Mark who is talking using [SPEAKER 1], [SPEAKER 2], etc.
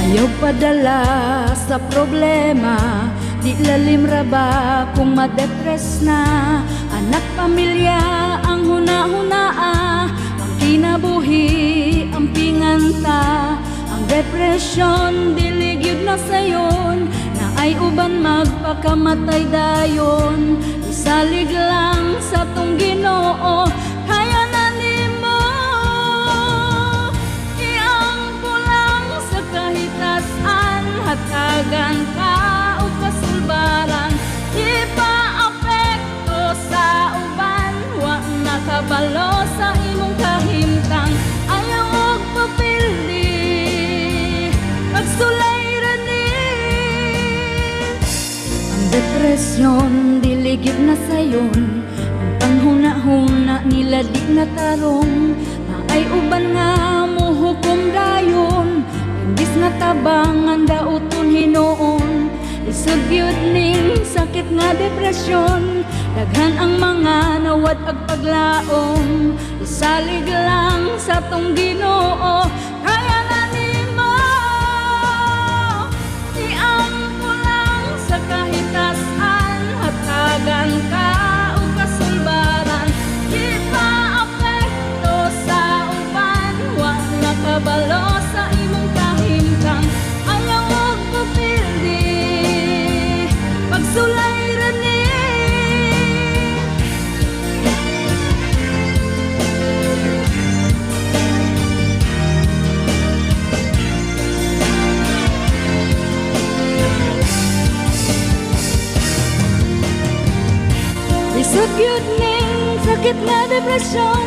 [SPEAKER 1] Ayaw padala sa problema, di lalim ra ba kung madepress na. Anak pamilya ang huna-hunaa, ang kinabuhi ang pinganta. Ang depresyon diligid na sayon, na ay uban magpakamatay dayon. Isalig lang sa tong Ginoo, kaya na nimo iangko lang sa kahitasan. Hatagan ka o kasulbaran, di pa apekto sa uban. Wa nakabalo sa imong kahimtang, ayaw og papili pagsulay ranin. Ang depresyon diligid na sayon, ang panghuna-huna nila di na tarong. Na ay uban nga muhukom dayon, imbis nga tabangan dauton hinoon. Isod gyud ning sakit nga depresyon, daghan ang mga nawad ag paglaom. Isalig lang sa tong Ginoo, kaya na nimo iangko lang sa kahitasan. Hatagan ka o kasulbaran, di pa apekto sa uban. Wa nakabalo sa imong kahimtang, ayaw og pupildi pagsulay ranin. Isod gyud ning sakit nga depresyon,